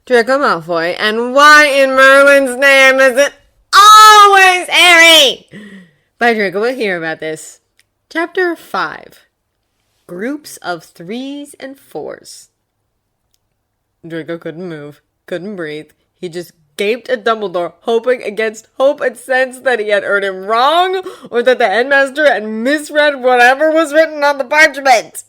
Draco Malfoy, and why in Merlin's name is it always Harry? By Draco, we'll hear about this. Chapter 5. Groups of 3s and 4s. Draco couldn't move, couldn't breathe. He just gaped at Dumbledore, hoping against hope and sense that he had heard him wrong, or that the headmaster had misread whatever was written on the parchment.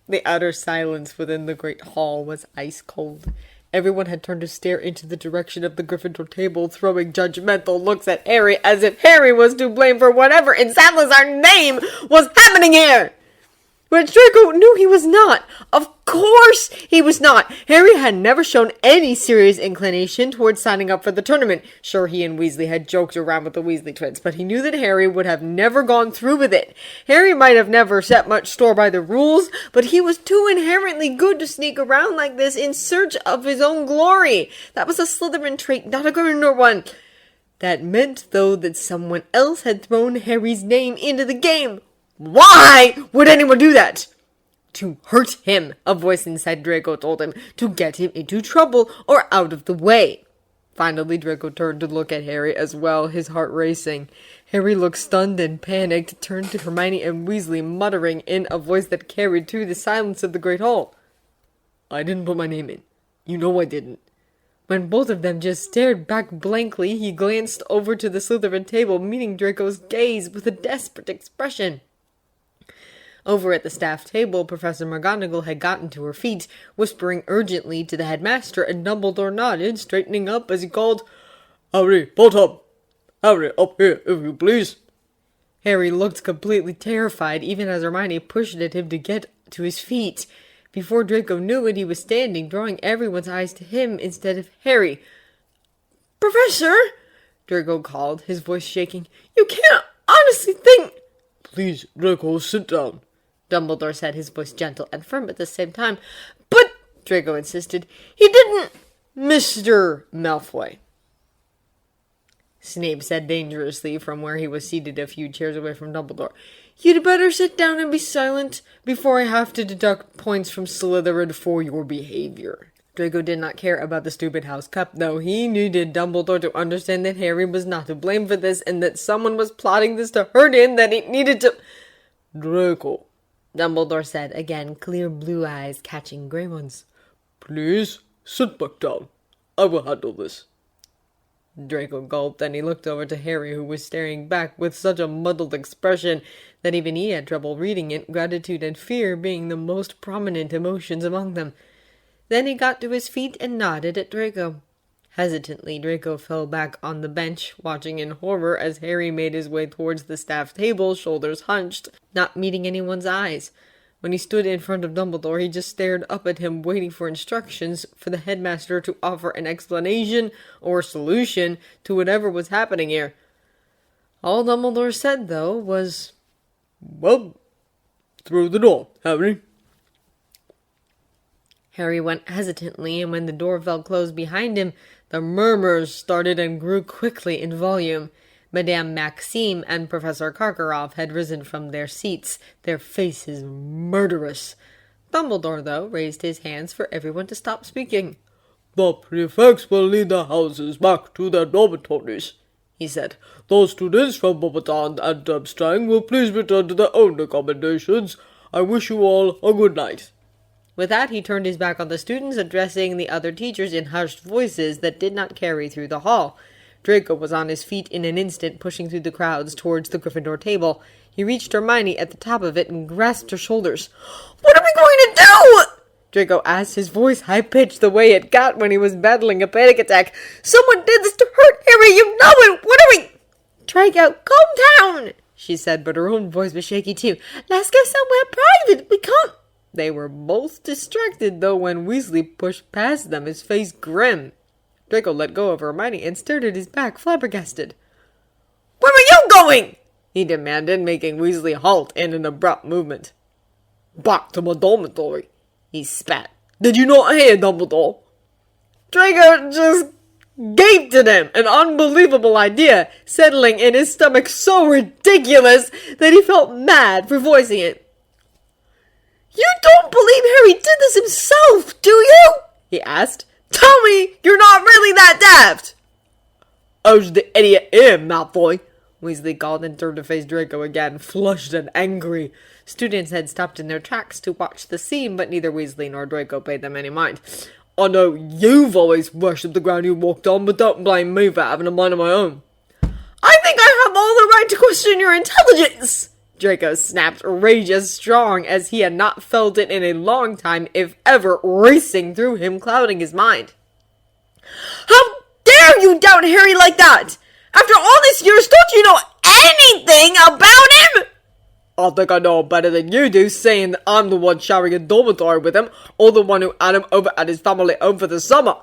The utter silence within the great hall was ice cold. Everyone had turned to stare into the direction of the Gryffindor table, throwing judgmental looks at Harry as if Harry was to blame for whatever in Salazar's name was happening here. But Draco knew he was not. Of course he was not. Harry had never shown any serious inclination towards signing up for the tournament. Sure, he and Weasley had joked around with the Weasley twins, but he knew that Harry would have never gone through with it. Harry might have never set much store by the rules, but he was too inherently good to sneak around like this in search of his own glory. That was a Slytherin trait, not a Gryffindor one. That meant, though, that someone else had thrown Harry's name into the game. Why would anyone do that? To hurt him, a voice inside Draco told him, to get him into trouble or out of the way. Finally, Draco turned to look at Harry as well, his heart racing. Harry looked stunned and panicked, turned to Hermione and Weasley, muttering in a voice that carried through the silence of the Great Hall. I didn't put my name in. You know I didn't. When both of them just stared back blankly, he glanced over to the Slytherin table, meeting Draco's gaze with a desperate expression. Over at the staff table, Professor McGonagall had gotten to her feet, whispering urgently to the headmaster, and Dumbledore nodded, straightening up as he called, Harry Potter! Harry, up here, if you please! Harry looked completely terrified, even as Hermione pushed at him to get to his feet. Before Draco knew it, he was standing, drawing everyone's eyes to him instead of Harry. Professor! Draco called, his voice shaking. You can't honestly think... Please, Draco, sit down. Dumbledore said, his voice gentle and firm at the same time. But, Draco insisted, he didn't... Mr. Malfoy. Snape said dangerously from where he was seated a few chairs away from Dumbledore. You'd better sit down and be silent before I have to deduct points from Slytherin for your behavior. Draco did not care about the stupid house cup, though. He needed Dumbledore to understand that Harry was not to blame for this, and that someone was plotting this to hurt him, that he needed to... Draco, Dumbledore said, again, clear blue eyes catching grey ones. Please, sit back down. I will handle this. Draco gulped, and he looked over to Harry, who was staring back with such a muddled expression that even he had trouble reading it, gratitude and fear being the most prominent emotions among them. Then he got to his feet and nodded at Draco. Hesitantly, Draco fell back on the bench, watching in horror as Harry made his way towards the staff table, shoulders hunched, not meeting anyone's eyes. When he stood in front of Dumbledore, he just stared up at him, waiting for instructions for the headmaster to offer an explanation or solution to whatever was happening here. All Dumbledore said, though, was, Well, through the door, Harry. Harry went hesitantly, and when the door fell closed behind him, the murmurs started and grew quickly in volume. Madame Maxime and Professor Karkaroff had risen from their seats, their faces murderous. Dumbledore, though, raised his hands for everyone to stop speaking. The prefects will lead the houses back to their dormitories, he said. Those students from Beauxbaton and Durmstrang will please return to their own accommodations. I wish you all a good night. With that, he turned his back on the students, addressing the other teachers in hushed voices that did not carry through the hall. Draco was on his feet in an instant, pushing through the crowds towards the Gryffindor table. He reached Hermione at the top of it and grasped her shoulders. What are we going to do? Draco asked, his voice high-pitched the way it got when he was battling a panic attack. Someone did this to hurt Harry, you know it! What are we... Draco, calm down, she said, but her own voice was shaky too. Let's go somewhere private, we can't... They were both distracted, though, when Weasley pushed past them, his face grim. Draco let go of Hermione and stared at his back, flabbergasted. Where are you going? He demanded, making Weasley halt in an abrupt movement. Back to my dormitory, he spat. Did you not hear, Dumbledore? Draco just gaped at him, an unbelievable idea settling in his stomach so ridiculous that he felt mad for voicing it. You don't believe Harry did this himself, do you? He asked, Tell me you're not really that daft! Who's the idiot here, Malfoy? Weasley called and turned to face Draco again, flushed and angry. Students had stopped in their tracks to watch the scene, but neither Weasley nor Draco paid them any mind. I know you've always worshipped the ground you walked on, but don't blame me for having a mind of my own. I think I have all the right to question your intelligence! Draco snapped, rage as strong as he had not felt it in a long time, if ever, racing through him, clouding his mind. How dare you doubt Harry like that? After all these years, don't you know anything about him? I think I know better than you do, saying that I'm the one sharing a dormitory with him, or the one who had him over at his family home for the summer.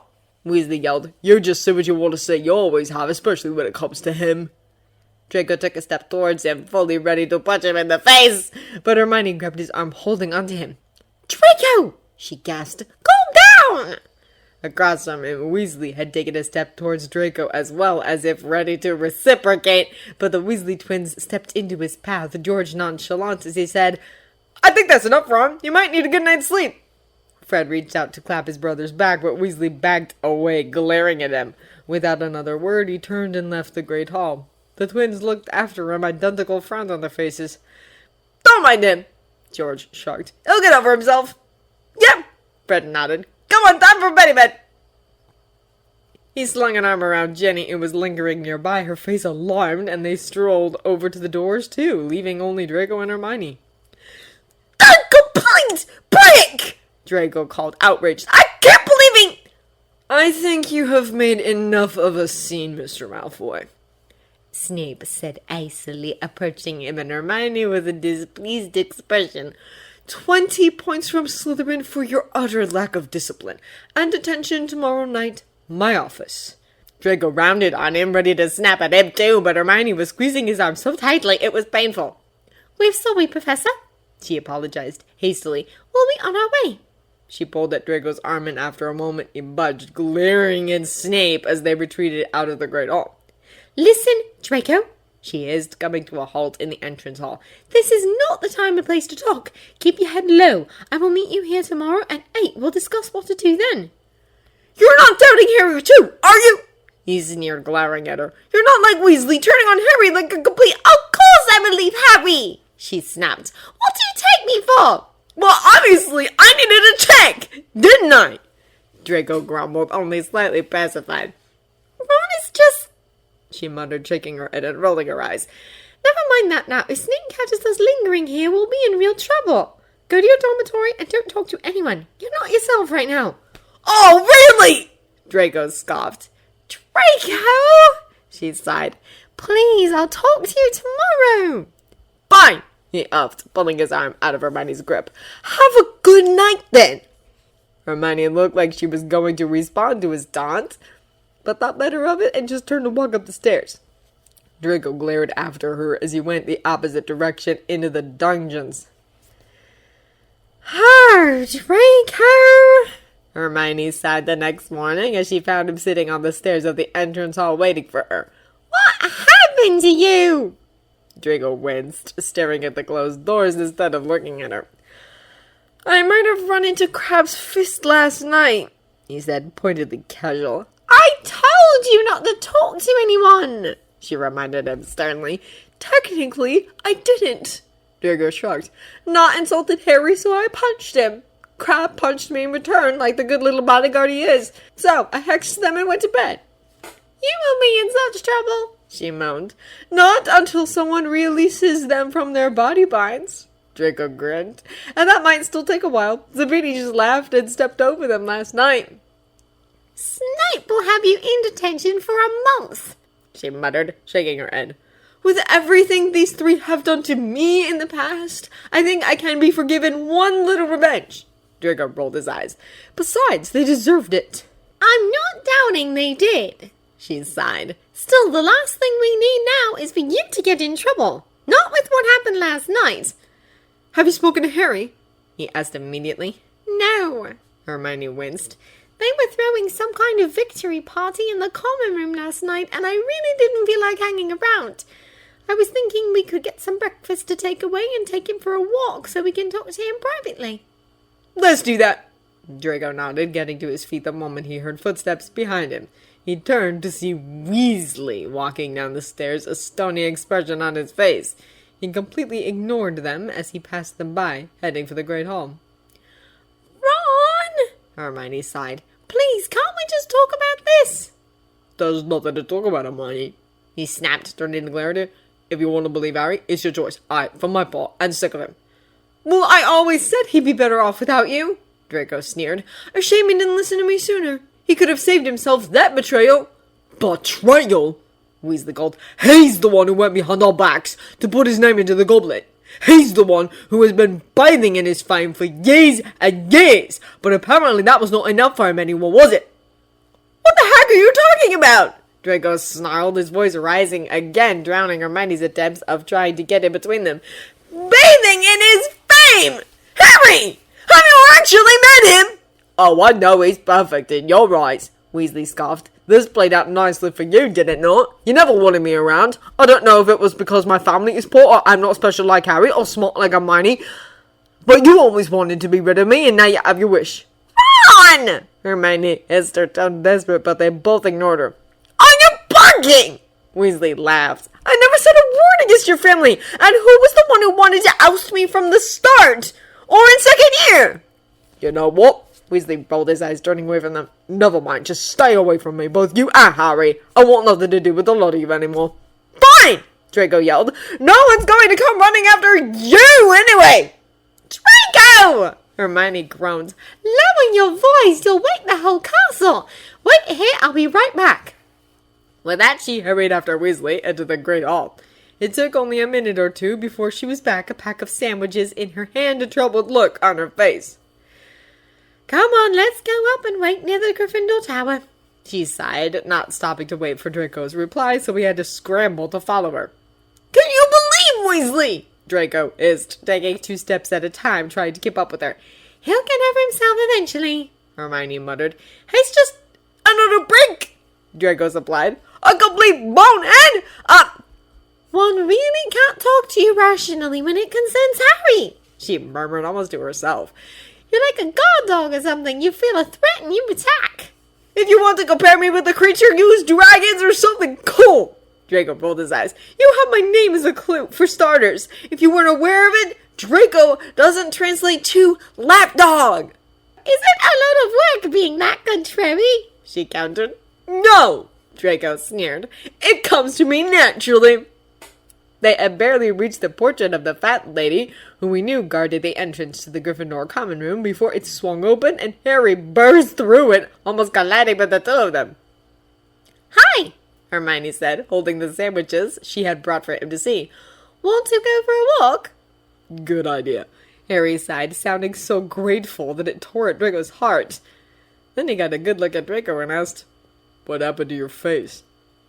Weasley yelled. You just say what you want to say, you always have, especially when it comes to him. Draco took a step towards him, fully ready to punch him in the face, but Hermione grabbed his arm, holding onto him. Draco! She gasped. Calm down! Across from him, Weasley had taken a step towards Draco as well, as if ready to reciprocate, but the Weasley twins stepped into his path, George nonchalant as he said, I think that's enough, Ron. You might need a good night's sleep. Fred reached out to clap his brother's back, but Weasley backed away, glaring at him. Without another word, he turned and left the great hall. The twins looked after him, identical frowns on their faces. Don't mind him, George shrugged. He'll get over himself. Yep, Fred nodded. Come on, time for bed. He slung an arm around Jenny, who was lingering nearby, her face alarmed, and they strolled over to the doors, too, leaving only Draco and Hermione. A complete prick! Draco called, outraged. I can't believe it! I think you have made enough of a scene, Mr. Malfoy, Snape said icily, approaching him, and Hermione with a displeased expression. 20 points from Slytherin for your utter lack of discipline. And attention tomorrow night, my office. Draco rounded on him, ready to snap at him too, but Hermione was squeezing his arm so tightly it was painful. We're sorry, Professor, she apologized hastily. We'll be on our way. She pulled at Draco's arm, and after a moment he budged, glaring at Snape as they retreated out of the Great Hall. Listen, Draco, she hissed, coming to a halt in the entrance hall. This is not the time and place to talk. Keep your head low. I will meet you here tomorrow at 8. We'll discuss what to do then. You're not doubting Harry too, are you? He sneered, glowering at her. You're not like Weasley, turning on Harry like a complete... Of course I believe Harry, she snapped. What do you take me for? Well, obviously, I needed a check, didn't I? Draco grumbled, only slightly pacified. Ron is just... she muttered, shaking her head and rolling her eyes. Never mind that now. If Snape catches us lingering here, we'll be in real trouble. Go to your dormitory and don't talk to anyone. You're not yourself right now. Oh, really? Draco scoffed. Draco, she sighed. Please, I'll talk to you tomorrow. Fine, he huffed, pulling his arm out of Hermione's grip. Have a good night, then. Hermione looked like she was going to respond to his taunt, but thought better of it and just turned to walk up the stairs. Draco glared after her as he went the opposite direction into the dungeons. Draco! Hermione sighed the next morning as she found him sitting on the stairs of the entrance hall waiting for her. What happened to you? Draco winced, staring at the closed doors instead of looking at her. I might have run into Crab's fist last night, he said, pointedly casual. I told you not to talk to anyone, she reminded him sternly. Technically, I didn't, Draco shrugged. Not insulted Harry, so I punched him. Crab punched me in return, like the good little bodyguard he is. So, I hexed them and went to bed. You will be in such trouble, she moaned. Not until someone releases them from their body binds, Draco grinned. And that might still take a while. Zabini just laughed and stepped over them last night. Snape will have you in detention for a month, she muttered, shaking her head. With everything these three have done to me in the past, I think I can be forgiven one little revenge. Draco rolled his eyes. Besides, they deserved it. I'm not doubting they did, she sighed. Still, the last thing we need now is for you to get in trouble. Not with what happened last night. Have you spoken to Harry? He asked immediately. No, Hermione winced. They were throwing some kind of victory party in the common room last night, and I really didn't feel like hanging around. I was thinking we could get some breakfast to take away and take him for a walk so we can talk to him privately. Let's do that, Draco nodded, getting to his feet the moment he heard footsteps behind him. He turned to see Weasley walking down the stairs, a stony expression on his face. He completely ignored them as he passed them by, heading for the Great Hall. "Ron!" Hermione sighed. "Please, can't we just talk about this?" There's nothing to talk about, Hermione," he snapped, turning to glare at her. "If you want to believe Harry, it's your choice. For my part, I'm sick of him." "Well, I always said he'd be better off without you," Draco sneered. "A shame he didn't listen to me sooner. He could have saved himself that betrayal." "Betrayal?" Weasley called. "He's the one who went behind our backs to put his name into the goblet. He's the one who has been bathing in his fame for years and years. But apparently that was not enough for him anymore, was it?" "What the heck are you talking about?" Draco snarled, his voice rising again, drowning Hermione's attempts of trying to get in between them. "Bathing in his fame! Harry! Have you actually met him?" "Oh, I know he's perfect in your eyes," Weasley scoffed. "This played out nicely for you, did it not? You never wanted me around. I don't know if it was because my family is poor, or I'm not special like Harry, or smart like Hermione. But you always wanted to be rid of me, and now you have your wish." "Ron!" Hermione hissed, her tone desperate, but they both ignored her. "Are you barking?" Weasley laughed. "I never said a word against your family, and who was the one who wanted to oust me from the start? Or in second year?" "You know what?" Weasley rolled his eyes, turning away from them. "Never mind, just stay away from me, both you and Harry. I want nothing to do with the lot of you anymore." "Fine!" Draco yelled. "No one's going to come running after you anyway!" "Draco!" Hermione groaned. "Lower your voice, you'll wake the whole castle. Wait here, I'll be right back." With that, she hurried after Weasley into the Great Hall. It took only a minute or two before she was back, a pack of sandwiches in her hand, a troubled look on her face. "Come on, let's go up and wait near the Gryffindor Tower," she sighed, not stopping to wait for Draco's reply, so he had to scramble to follow her. "Can you believe Weasley?" Draco hissed, taking 2 steps at a time, trying to keep up with her. "He'll get over himself eventually," Hermione muttered. "He's just another brick," Draco supplied. "A complete bonehead! One really can't talk to you rationally when it concerns Harry," she murmured almost to herself. "You're like a guard dog or something. You feel a threat and you attack." "If you want to compare me with a creature, use dragons or something cool." Draco rolled his eyes. "You have my name as a clue, for starters. If you weren't aware of it, Draco doesn't translate to lapdog." "Is it a lot of work being that contrary?" she countered. "No," Draco sneered. "It comes to me naturally." They had barely reached the portrait of the fat lady, who we knew guarded the entrance to the Gryffindor common room, before it swung open and Harry burst through it, almost colliding with the 2 of them. "Hi," Hermione said, holding the sandwiches she had brought for him to see. "Want to go for a walk?" "Good idea," Harry sighed, sounding so grateful that it tore at Draco's heart. Then he got a good look at Draco and asked, "What happened to your face?"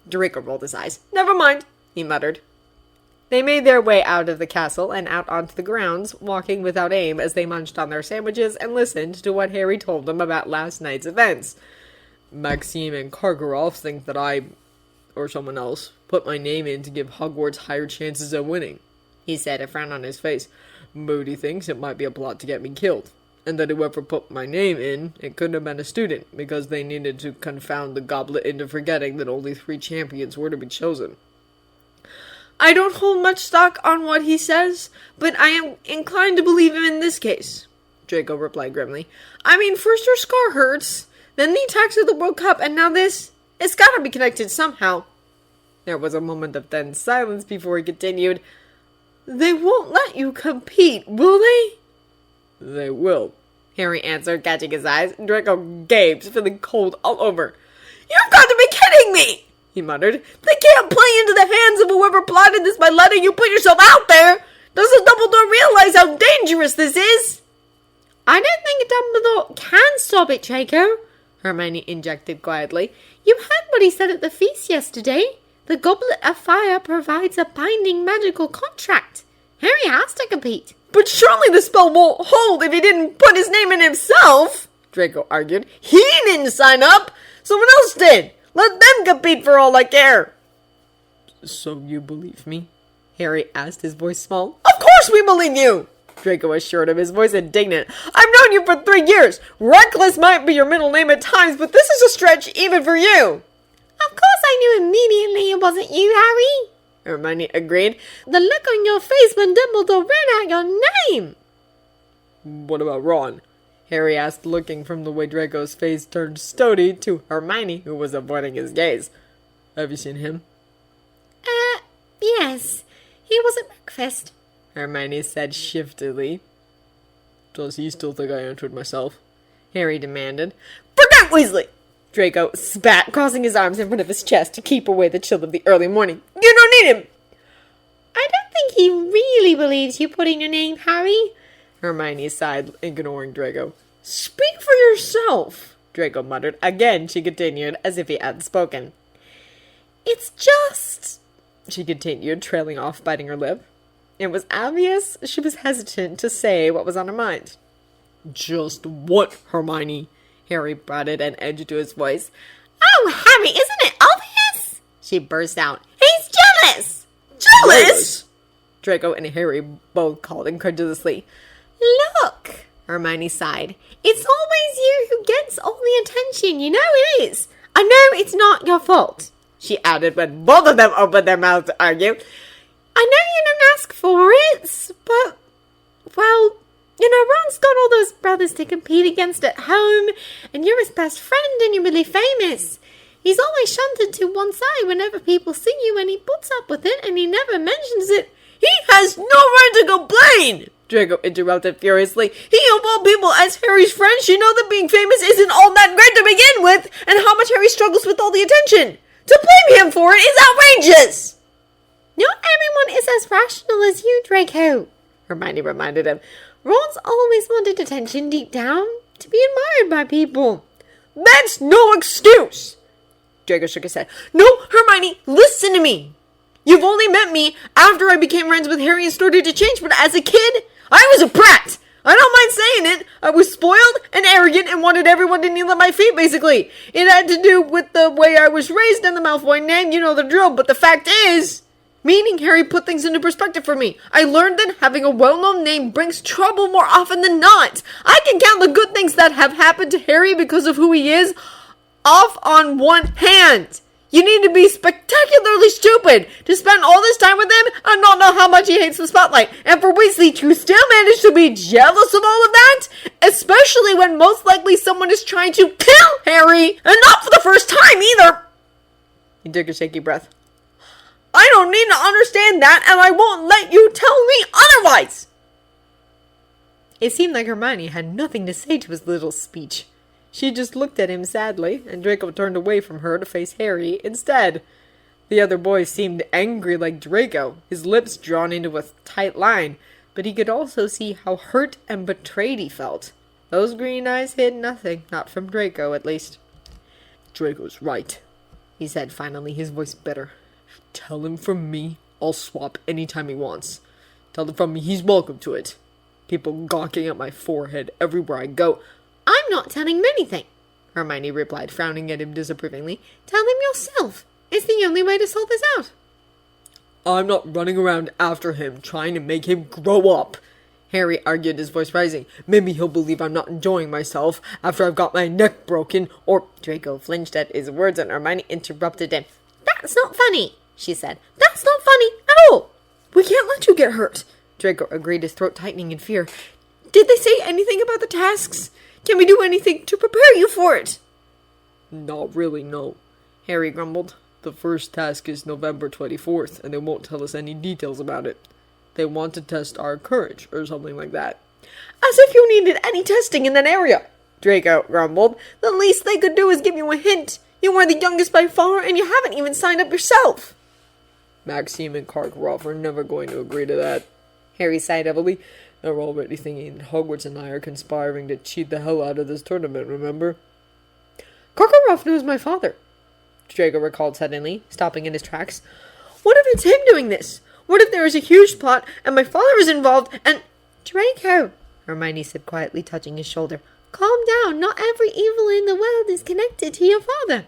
Draco rolled his eyes. "Never mind," he muttered. They made their way out of the castle and out onto the grounds, walking without aim as they munched on their sandwiches and listened to what Harry told them about last night's events. "Maxime and Karkaroff think that I, or someone else, put my name in to give Hogwarts higher chances of winning," he said, a frown on his face. "Moody thinks it might be a plot to get me killed, and that whoever put my name in, it couldn't have been a student, because they needed to confound the goblet into forgetting that only 3 champions were to be chosen." "I don't hold much stock on what he says, but I am inclined to believe him in this case," Draco replied grimly. "I mean, first her scar hurts, then the attacks of the World Cup, and now this. It's gotta be connected somehow." There was a moment of tense silence before he continued. "They won't let you compete, will they?" "They will," Harry answered, catching his eyes. Draco gaped, feeling cold all over. "You've got to be kidding me!" he muttered. "They can't play into the hands of whoever plotted this by letting you put yourself out there! Doesn't Dumbledore realize how dangerous this is?" "I don't think Dumbledore can stop it, Draco," Hermione injected quietly. "You heard what he said at the feast yesterday. The Goblet of Fire provides a binding magical contract. Harry has to compete." "But surely the spell won't hold if he didn't put his name in himself," Draco argued. "He didn't sign up! Someone else did! Let them compete for all I care!" "So you believe me?" Harry asked, his voice small. "Of course we believe you!" Draco assured him, his voice indignant. "I've known you for 3 years. Reckless might be your middle name at times, but this is a stretch even for you." "Of course I knew immediately it wasn't you, Harry," Hermione agreed. "The look on your face when Dumbledore read out your name." What about Ron? Harry asked, looking from the way Draco's face turned stony to Hermione, who was avoiding his gaze. Have you seen him? Yes. He was at breakfast," Hermione said shiftily. Does he still think I answered myself? Harry demanded. "Forget Weasley!" Draco spat, crossing his arms in front of his chest to keep away the chill of the early morning. "You don't need him!" "I don't think he really believes you put in your name, Harry," Hermione sighed, ignoring Draco. "Speak for yourself," Draco muttered. Again, she continued, as if he hadn't spoken. "It's just," she continued, trailing off, biting her lip. It was obvious she was hesitant to say what was on her mind. Just what, Hermione? Harry brought it an edge to his voice. "Oh, Harry, isn't it obvious?" she burst out. "He's jealous!" "Jealous?" Draco and Harry both called incredulously. "Look," Hermione sighed. "It's always you who gets all the attention, you know it is. I know it's not your fault," she added when both of them opened their mouths to argue. "I know you don't ask for it, but, well, you know, Ron's got all those brothers to compete against at home, and you're his best friend and you're really famous. He's always shunted to one side whenever people see you, and he puts up with it and he never mentions it." "He has no right to complain!" Draco interrupted furiously. "He, of all people, as Harry's friend, should know that being famous isn't all that great to begin with, and how much Harry struggles with all the attention. To blame him for it is outrageous!" "Not everyone is as rational as you, Draco," Hermione reminded him. "Ron's always wanted attention deep down, to be admired by people." "That's no excuse!" Draco shook his head. "No, Hermione, listen to me. You've only met me after I became friends with Harry and started to change, but as a kid, I was a brat. I don't mind saying it. I was spoiled and arrogant and wanted everyone to kneel at my feet, basically. It had to do with the way I was raised and the Malfoy name, you know the drill, but the fact is, meeting Harry put things into perspective for me. I learned that having a well-known name brings trouble more often than not. I can count the good things that have happened to Harry because of who he is off on one hand. You need to be spectacularly stupid to spend all this time with him and not know how much he hates the spotlight. And for Weasley to still manage to be jealous of all of that, especially when most likely someone is trying to kill Harry, and not for the first time either." He took a shaky breath. "I don't need to understand that, and I won't let you tell me otherwise." It seemed like Hermione had nothing to say to his little speech. She just looked at him sadly, and Draco turned away from her to face Harry instead. The other boy seemed angry like Draco, his lips drawn into a tight line, but he could also see how hurt and betrayed he felt. Those green eyes hid nothing, not from Draco at least. "Draco's right," he said finally, his voice bitter. "Tell him from me, I'll swap anytime he wants. Tell him from me he's welcome to it. People gawking at my forehead everywhere I go." "I'm not telling him anything," Hermione replied, frowning at him disapprovingly. "Tell him yourself. It's the only way to sort this out." "I'm not running around after him, trying to make him grow up," Harry argued, his voice rising. "Maybe he'll believe I'm not enjoying myself after I've got my neck broken, or—" Draco flinched at his words, and Hermione interrupted him. "That's not funny," she said. "That's not funny at all." "We can't let you get hurt," Draco agreed, his throat tightening in fear. "Did they say anything about the tasks? Can we do anything to prepare you for it?" "Not really, no," Harry grumbled. "The first task is November 24th, and they won't tell us any details about it. They want to test our courage, or something like that." "As if you needed any testing in that area," Draco grumbled. "The least they could do is give you a hint. You are the youngest by far, and you haven't even signed up yourself." "Maxime and Karkaroff are never going to agree to that." Harry sighed heavily. "They're already thinking that Hogwarts and I are conspiring to cheat the hell out of this tournament, remember?" "Karkaroff knows my father," Draco recalled suddenly, stopping in his tracks. "What if it's him doing this? What if there is a huge plot, and my father is involved, and—" "Draco," Hermione said quietly, touching his shoulder. "Calm down. Not every evil in the world is connected to your father."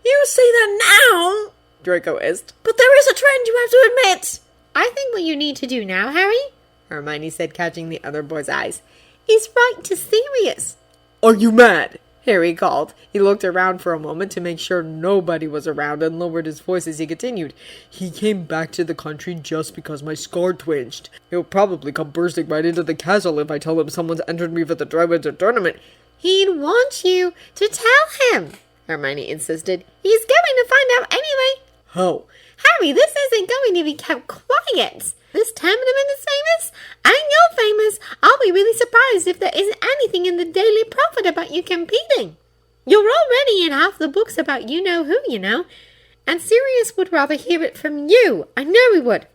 "You say that now," Draco hissed, "but there is a trend you have to admit." "I think what you need to do now, Harry," Hermione said, catching the other boy's eyes, is right to Sirius. Are you mad? Harry called. He looked around for a moment to make sure nobody was around and lowered his voice as he continued. He came back to the country just because my scar twitched. He'll probably come bursting right into the castle if I tell him someone's entered me for the Triwizard Tournament. He'd want you to tell him, Hermione insisted. He's going to find out anyway. How? Harry, this isn't going to be kept quiet. This tournament is famous, and you're famous. I'll be really surprised if there isn't anything in the Daily Prophet about you competing. You're already in half the books about you-know-who, you know. And Sirius would rather hear it from you. I know he would.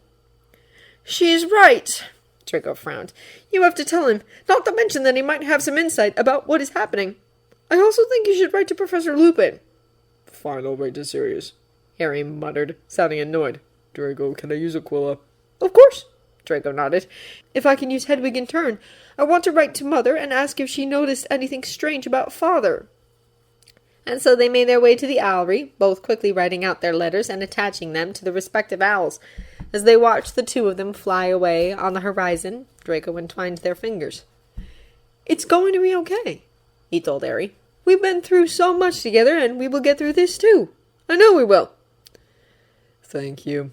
She's right, Draco frowned. You have to tell him, not to mention that he might have some insight about what is happening. I also think you should write to Professor Lupin. Fine, I'll write to Sirius, Harry muttered, sounding annoyed. Draco, can I use Aquila? Of course, Draco nodded. If I can use Hedwig in turn, I want to write to Mother and ask if she noticed anything strange about Father. And so they made their way to the owlery, both quickly writing out their letters and attaching them to the respective owls. As they watched the two of them fly away on the horizon, Draco entwined their fingers. It's going to be okay, he told Harry. We've been through so much together, and we will get through this too. I know we will. Thank you,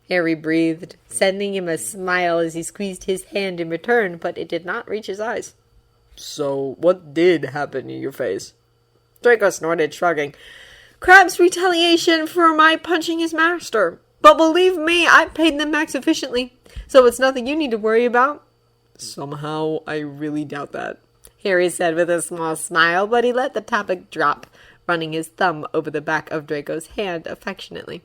Harry breathed, sending him a smile as he squeezed his hand in return, but it did not reach his eyes. So, what did happen in your face? Draco snorted, shrugging. Crabbe's retaliation for my punching his master. But believe me, I paid them back sufficiently, so it's nothing you need to worry about. Somehow, I really doubt that, Harry said with a small smile, but he let the topic drop, running his thumb over the back of Draco's hand affectionately.